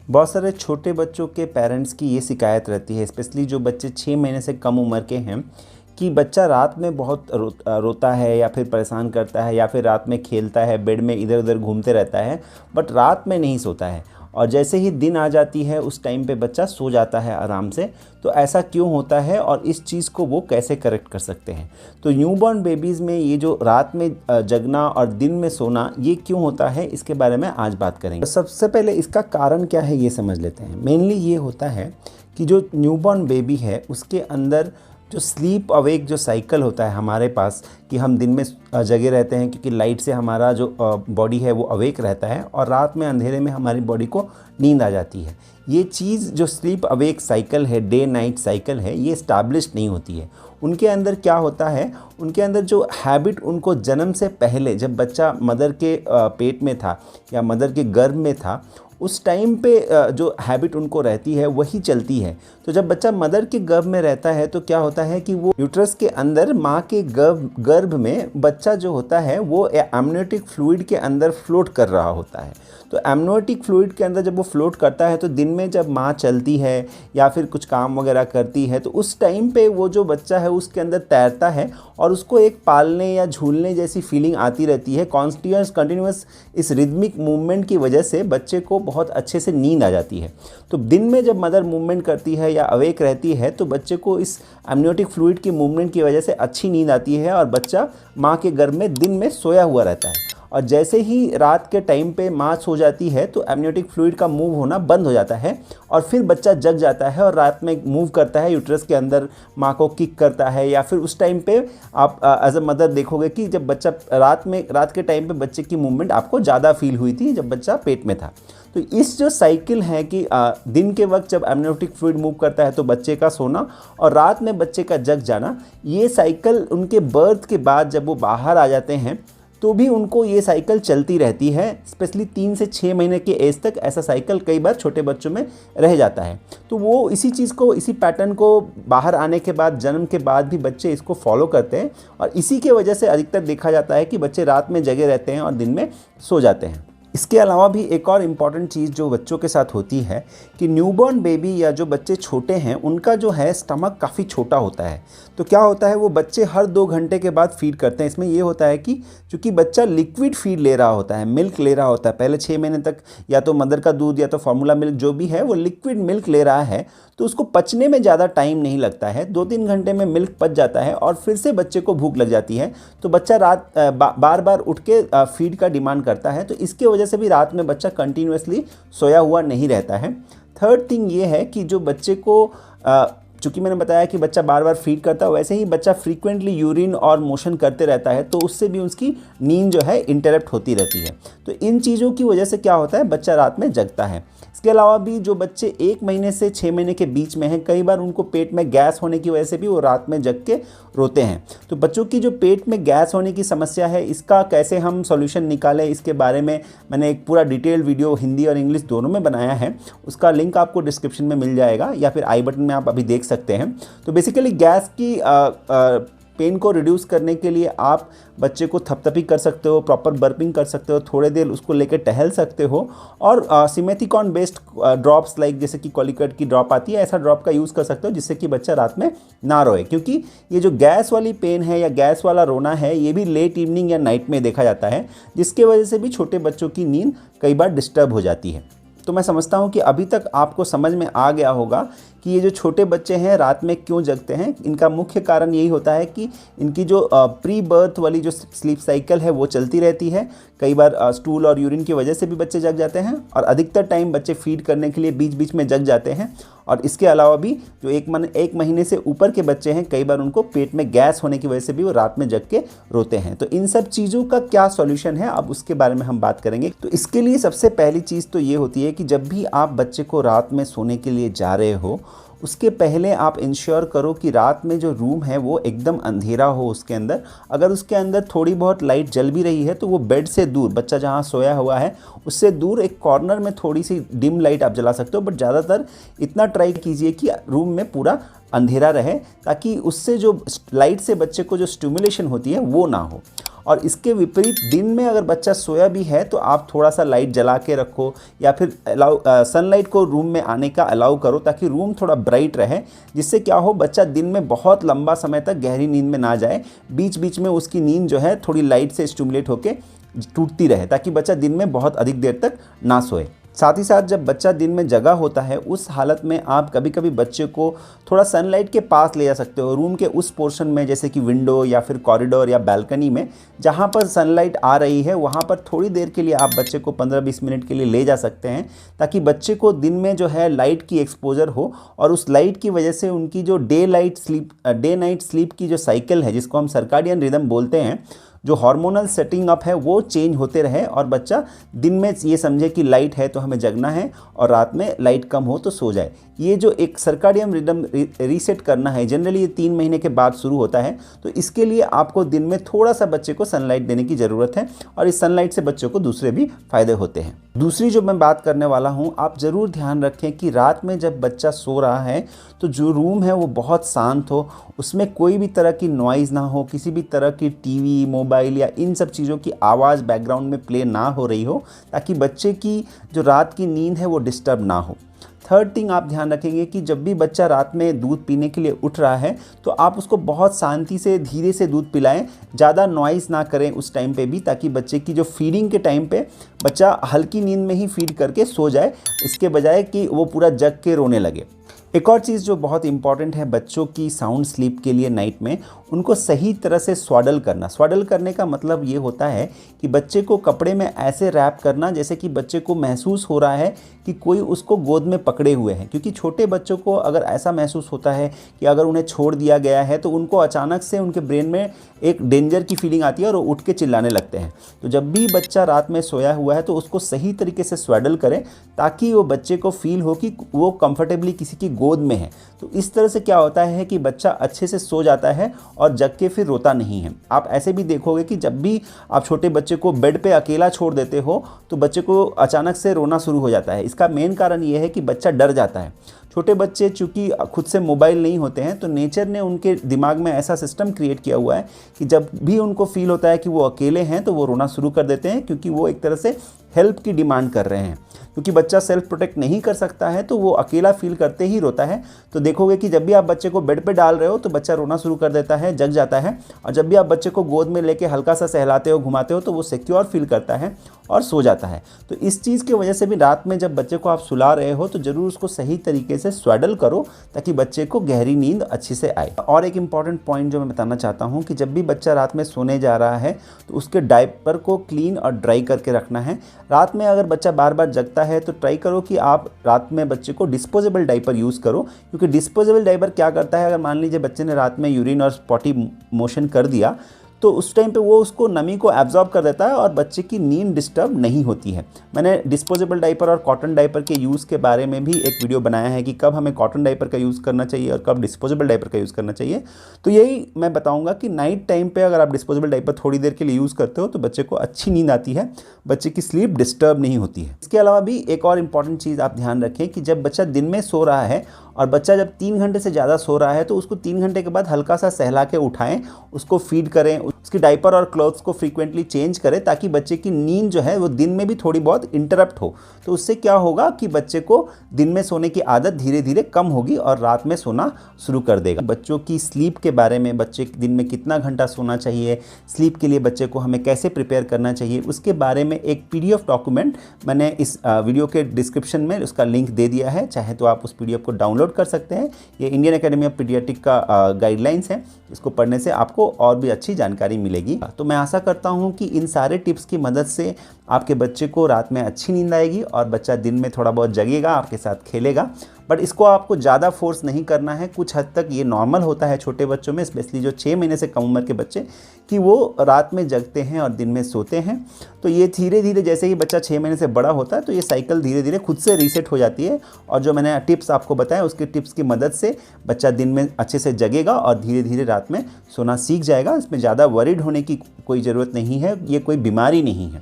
बहुत सारे छोटे बच्चों के पेरेंट्स की ये शिकायत रहती है, स्पेशली जो बच्चे 6 महीने से कम उम्र के हैं, कि बच्चा रात में बहुत रोता है या फिर परेशान करता है या फिर रात में खेलता है, बेड में इधर उधर घूमते रहता है, बट रात में नहीं सोता है। और जैसे ही दिन आ जाती है उस टाइम पे बच्चा सो जाता है आराम से। तो ऐसा क्यों होता है और इस चीज़ को वो कैसे करेक्ट कर सकते हैं? तो न्यूबॉर्न बेबीज़ में ये जो रात में जगना और दिन में सोना ये क्यों होता है, इसके बारे में आज बात करेंगे। तो सबसे पहले इसका कारण क्या है ये समझ लेते हैं। मेनली ये होता है कि जो न्यूबॉर्न बेबी है उसके अंदर जो स्लीप अवेक जो साइकिल होता है हमारे पास, कि हम दिन में जगे रहते हैं क्योंकि लाइट से हमारा जो बॉडी है वो अवेक रहता है और रात में अंधेरे में हमारी बॉडी को नींद आ जाती है। ये चीज़ जो स्लीप अवेक साइकिल है, डे नाइट साइकिल है, ये इस्टेब्लिश नहीं होती है। उनके अंदर क्या होता है, उनके अंदर जो हैबिट उनको जन्म से पहले जब बच्चा मदर के पेट में था या मदर के गर्भ में था उस टाइम पे जो हैबिट उनको रहती है वही चलती है। तो जब बच्चा मदर के गर्भ में रहता है तो क्या होता है कि वो यूट्रस के अंदर माँ के गर्भ में बच्चा जो होता है वो एमनियोटिक फ्लूइड के अंदर फ्लोट कर रहा होता है। तो एमनियोटिक फ्लूइड के अंदर जब वो फ्लोट करता है तो दिन में जब माँ चलती है या फिर कुछ काम वगैरह करती है तो उस टाइम पे वो जो बच्चा है उसके अंदर तैरता है और उसको एक पालने या झूलने जैसी फीलिंग आती रहती है। कंटिन्यूस इस रिदमिक मूवमेंट की वजह से बच्चे को बहुत अच्छे से नींद आ जाती है। तो दिन में जब मदर मूवमेंट करती है या अवेक रहती है तो बच्चे को इस एमनियोटिक फ्लूइड की मूवमेंट की वजह से अच्छी नींद आती है और बच्चा माँ के गर्भ में दिन में सोया हुआ रहता है। और जैसे ही रात के टाइम पे माँ सो जाती है तो एमनियोटिक फ्लूइड का मूव होना बंद हो जाता है और फिर बच्चा जग जाता है और रात में मूव करता है, यूट्रस के अंदर माँ को किक करता है। या फिर उस टाइम पे आप एज अ मदर देखोगे कि जब बच्चा रात के टाइम पे बच्चे की मूवमेंट आपको ज़्यादा फील हुई थी जब बच्चा पेट में था। तो इस जो साइकिल है कि दिन के वक्त जब एमनियोटिक फ्लूइड मूव करता है तो बच्चे का सोना और रात में बच्चे का जग जाना, ये साइकिल उनके बर्थ के बाद जब वो बाहर आ जाते हैं तो भी उनको ये साइकिल चलती रहती है। स्पेशली 3 से 6 महीने के एज तक ऐसा साइकिल कई बार छोटे बच्चों में रह जाता है। तो वो इसी पैटर्न को बाहर आने के बाद, जन्म के बाद भी बच्चे इसको फॉलो करते हैं और इसी के वजह से अधिकतर देखा जाता है कि बच्चे रात में जगे रहते हैं और दिन में सो जाते हैं। इसके अलावा भी एक और इम्पॉर्टेंट चीज़ जो बच्चों के साथ होती है कि न्यूबॉर्न बेबी या जो बच्चे छोटे हैं उनका जो है स्टमक काफ़ी छोटा होता है। तो क्या होता है, वो बच्चे हर 2 घंटे के बाद फीड करते हैं। इसमें ये होता है कि चूँकि बच्चा लिक्विड फीड ले रहा होता है, मिल्क ले रहा होता है, पहले 6 महीने तक या तो मदर का दूध या तो फार्मूला मिल्क जो भी है वो लिक्विड मिल्क ले रहा है, तो उसको पचने में ज़्यादा टाइम नहीं लगता है। 2-3 घंटे में मिल्क पच जाता है और फिर से बच्चे को भूख लग जाती है। तो बच्चा बार बार उठ के फीड का डिमांड करता है। तो इसके वजह से भी रात में बच्चा कंटिन्यूसली सोया हुआ नहीं रहता है। थर्ड थिंग ये है कि जो बच्चे को चूँकि मैंने बताया कि बच्चा बार बार फीड करता है, वैसे ही बच्चा फ्रीक्वेंटली यूरिन और मोशन करते रहता है तो उससे भी उसकी नींद जो है इंटरप्ट होती रहती है। तो इन चीज़ों की वजह से क्या होता है, बच्चा रात में जगता है। इसके अलावा भी जो बच्चे 1 महीने से 6 महीने के बीच में हैं, कई बार उनको पेट में गैस होने की वजह से भी वो रात में जग के रोते हैं। तो बच्चों की जो पेट में गैस होने की समस्या है, इसका कैसे हम सॉल्यूशन निकालें, इसके बारे में मैंने एक पूरा डिटेल्ड वीडियो हिंदी और इंग्लिश दोनों में बनाया है। उसका लिंक आपको डिस्क्रिप्शन में मिल जाएगा या फिर आई बटन में आप अभी देख सकते हैं। तो बेसिकली गैस की पेन को रिड्यूस करने के लिए आप बच्चे को थपथपी कर सकते हो, प्रॉपर बर्पिंग कर सकते हो, थोड़े देर उसको लेकर टहल सकते हो और सिमेथिकॉन बेस्ड ड्रॉप्स लाइक जैसे कि कॉलिकट की ड्रॉप आती है, ऐसा ड्रॉप का यूज़ कर सकते हो जिससे कि बच्चा रात में ना रोए। क्योंकि ये जो गैस वाली पेन है या गैस वाला रोना है, ये भी लेट इवनिंग या नाइट में देखा जाता है, जिसके वजह से भी छोटे बच्चों की नींद कई बार डिस्टर्ब हो जाती है। तो मैं समझता हूँ कि अभी तक आपको समझ में आ गया होगा कि ये जो छोटे बच्चे हैं रात में क्यों जगते हैं। इनका मुख्य कारण यही होता है कि इनकी जो प्री बर्थ वाली जो स्लीप साइकिल है वो चलती रहती है। कई बार स्टूल और यूरिन की वजह से भी बच्चे जग जाते हैं और अधिकतर टाइम बच्चे फीड करने के लिए बीच बीच में जग जाते हैं। और इसके अलावा भी जो 1 महीने से ऊपर के बच्चे हैं, कई बार उनको पेट में गैस होने की वजह से भी वो रात में जग के रोते हैं। तो इन सब चीज़ों का क्या सॉल्यूशन है, अब उसके बारे में हम बात करेंगे। तो इसके लिए सबसे पहली चीज़ तो ये होती है कि जब भी आप बच्चे को रात में सोने के लिए जा रहे हो, उसके पहले आप इंश्योर करो कि रात में जो रूम है वो एकदम अंधेरा हो। उसके अंदर अगर उसके अंदर थोड़ी बहुत लाइट जल भी रही है तो वो बेड से दूर, बच्चा जहाँ सोया हुआ है उससे दूर एक कॉर्नर में थोड़ी सी डिम लाइट आप जला सकते हो। बट ज़्यादातर इतना ट्राई कीजिए कि रूम में पूरा अंधेरा रहे, ताकि उससे जो लाइट से बच्चे को जो स्टिमुलेशन होती है वो ना हो। और इसके विपरीत दिन में अगर बच्चा सोया भी है तो आप थोड़ा सा लाइट जला के रखो या फिर सनलाइट को रूम में आने का अलाउ करो ताकि रूम थोड़ा ब्राइट रहे, जिससे क्या हो बच्चा दिन में बहुत लंबा समय तक गहरी नींद में ना जाए, बीच बीच में उसकी नींद जो है थोड़ी लाइट से स्टिमुलेट होकर टूटती रहे ताकि बच्चा दिन में बहुत अधिक देर तक ना सोए। साथ ही साथ जब बच्चा दिन में जगा होता है उस हालत में आप कभी कभी बच्चे को थोड़ा सनलाइट के पास ले जा सकते हो, रूम के उस पोर्शन में जैसे कि विंडो या फिर कॉरिडोर या बालकनी में जहाँ पर सनलाइट आ रही है वहाँ पर थोड़ी देर के लिए आप बच्चे को 15-20 मिनट के लिए ले जा सकते हैं ताकि बच्चे को दिन में जो है लाइट की एक्सपोजर हो और उस लाइट की वजह से उनकी जो डे नाइट स्लीप की जो साइकिल है जिसको हम सर्काडियन रिदम बोलते हैं, जो हार्मोनल सेटिंग अप है वो चेंज होते रहे और बच्चा दिन में ये समझे कि लाइट है तो हमें जगना है और रात में लाइट कम हो तो सो जाए। ये जो एक सर्काडियन रिदम रीसेट करना है जनरली ये 3 महीने के बाद शुरू होता है, तो इसके लिए आपको दिन में थोड़ा सा बच्चे को सनलाइट देने की ज़रूरत है और इस सनलाइट से बच्चों को दूसरे भी फ़ायदे होते हैं। दूसरी जो मैं बात करने वाला हूँ, आप ज़रूर ध्यान रखें कि रात में जब बच्चा सो रहा है तो जो रूम है वो बहुत शांत हो, उसमें कोई भी तरह की नॉइज़ ना हो, किसी भी तरह की टीवी, मोबाइल या इन सब चीज़ों की आवाज़ बैकग्राउंड में प्ले ना हो रही हो ताकि बच्चे की जो रात की नींद है वो डिस्टर्ब ना हो। थर्ड थिंग आप ध्यान रखेंगे कि जब भी बच्चा रात में दूध पीने के लिए उठ रहा है तो आप उसको बहुत शांति से धीरे से दूध पिलाएं, ज़्यादा नॉइज़ ना करें उस टाइम पे भी ताकि बच्चे की जो फीडिंग के टाइम पे बच्चा हल्की नींद में ही फीड करके सो जाए, इसके बजाय कि वो पूरा जग के रोने लगे। एक और चीज़ जो बहुत इंपॉर्टेंट है बच्चों की साउंड स्लीप के लिए नाइट में, उनको सही तरह से स्वाडल करना। स्वाडल करने का मतलब ये होता है कि बच्चे को कपड़े में ऐसे रैप करना जैसे कि बच्चे को महसूस हो रहा है कि कोई उसको गोद में पकड़े हुए हैं, क्योंकि छोटे बच्चों को अगर ऐसा महसूस होता है कि अगर उन्हें छोड़ दिया गया है तो उनको अचानक से उनके ब्रेन में एक डेंजर की फीलिंग आती है और वो उठ के चिल्लाने लगते हैं। तो जब भी बच्चा रात में सोया हुआ है तो उसको सही तरीके से स्वाडल करें ताकि वो बच्चे को फील हो कि वो कंफर्टेबली किसी की गोद में है। तो इस तरह से क्या होता है कि बच्चा अच्छे से सो जाता है और जग के फिर रोता नहीं है। आप ऐसे भी देखोगे कि जब भी आप छोटे बच्चे को बेड पे अकेला छोड़ देते हो तो बच्चे को अचानक से रोना शुरू हो जाता है। इसका मेन कारण ये है कि बच्चा डर जाता है। छोटे बच्चे चूँकि खुद से मोबाइल नहीं होते हैं तो नेचर ने उनके दिमाग में ऐसा सिस्टम क्रिएट किया हुआ है कि जब भी उनको फील होता है कि वो अकेले हैं तो वो रोना शुरू कर देते हैं, क्योंकि वो एक तरह से हेल्प की डिमांड कर रहे हैं। क्योंकि बच्चा सेल्फ प्रोटेक्ट नहीं कर सकता है तो वो अकेला फील करते ही रोता है। तो देखोगे कि जब भी आप बच्चे को बेड पे डाल रहे हो तो बच्चा रोना शुरू कर देता है, जग जाता है, और जब भी आप बच्चे को गोद में लेके हल्का सा सहलाते हो, घुमाते हो तो वो सिक्योर फील करता है और सो जाता है। तो इस चीज़ की वजह से भी रात में जब बच्चे को आप सुला रहे हो तो ज़रूर उसको सही तरीके से स्वाडल करो ताकि बच्चे को गहरी नींद अच्छी से आए। और एक इम्पॉर्टेंट पॉइंट जो मैं बताना चाहता हूँ कि जब भी बच्चा रात में सोने जा रहा है तो उसके डायपर को क्लीन और ड्राई करके रखना है। रात में अगर बच्चा बार बार जगता है तो ट्राई करो कि आप रात में बच्चे को डिस्पोजेबल डायपर यूज़ करो, क्योंकि डिस्पोजेबल डायपर क्या करता है, अगर मान लीजिए बच्चे ने रात में यूरिन और पॉटी मोशन कर दिया तो उस टाइम पे वो उसको नमी को एब्जॉर्ब कर देता है और बच्चे की नींद डिस्टर्ब नहीं होती है। मैंने डिस्पोजेबल डायपर और कॉटन डायपर के यूज़ के बारे में भी एक वीडियो बनाया है कि कब हमें कॉटन डायपर का यूज़ करना चाहिए और कब डिस्पोजेबल डायपर का यूज़ करना चाहिए। तो यही मैं बताऊंगा कि नाइट टाइम पे अगर आप डिस्पोजेबल डायपर थोड़ी देर के लिए यूज़ करते हो तो बच्चे को अच्छी नींद आती है, बच्चे की स्लीप डिस्टर्ब नहीं होती है। इसके अलावा भी एक और इम्पॉर्टेंट चीज़ आप ध्यान रखें कि जब बच्चा दिन में सो रहा है और बच्चा जब 3 घंटे से ज़्यादा सो रहा है तो उसको 3 घंटे के बाद हल्का सा सहला के उठाएं, उसको फीड करें, उसकी डायपर और क्लॉथ्स को फ्रीक्वेंटली चेंज करें ताकि बच्चे की नींद जो है वो दिन में भी थोड़ी बहुत इंटरप्ट हो। तो उससे क्या होगा कि बच्चे को दिन में सोने की आदत धीरे धीरे कम होगी और रात में सोना शुरू कर देगा। बच्चों की स्लीप के बारे में, बच्चे दिन में कितना घंटा सोना चाहिए, स्लीप के लिए बच्चे को हमें कैसे प्रिपेयर करना चाहिए, उसके बारे में एक PDF डॉक्यूमेंट मैंने इस वीडियो के डिस्क्रिप्शन में उसका लिंक दे दिया है, चाहे तो आप उस PDF को डाउनलोड कर सकते हैं। ये इंडियन एकेडमी ऑफ पीडियाट्रिक का गाइडलाइंस है, इसको पढ़ने से आपको और भी अच्छी जानकारी मिलेगी। तो मैं आशा करता हूँ कि इन सारे टिप्स की मदद से आपके बच्चे को रात में अच्छी नींद आएगी और बच्चा दिन में थोड़ा बहुत जगेगा, आपके साथ खेलेगा। बट इसको आपको ज़्यादा फोर्स नहीं करना है, कुछ हद तक ये नॉर्मल होता है छोटे बच्चों में, स्पेशली जो 6 महीने से कम उम्र के बच्चे, कि वो रात में जगते हैं और दिन में सोते हैं। तो ये धीरे धीरे जैसे ही बच्चा 6 महीने से बड़ा होता है तो ये साइकिल धीरे धीरे खुद से रीसेट हो जाती है। और जो मैंने टिप्स आपको बताया उसके टिप्स की मदद से बच्चा दिन में अच्छे से जगेगा और धीरे धीरे रात में सोना सीख जाएगा। इसमें ज़्यादा वरीड होने की कोई ज़रूरत नहीं है, ये कोई बीमारी नहीं है।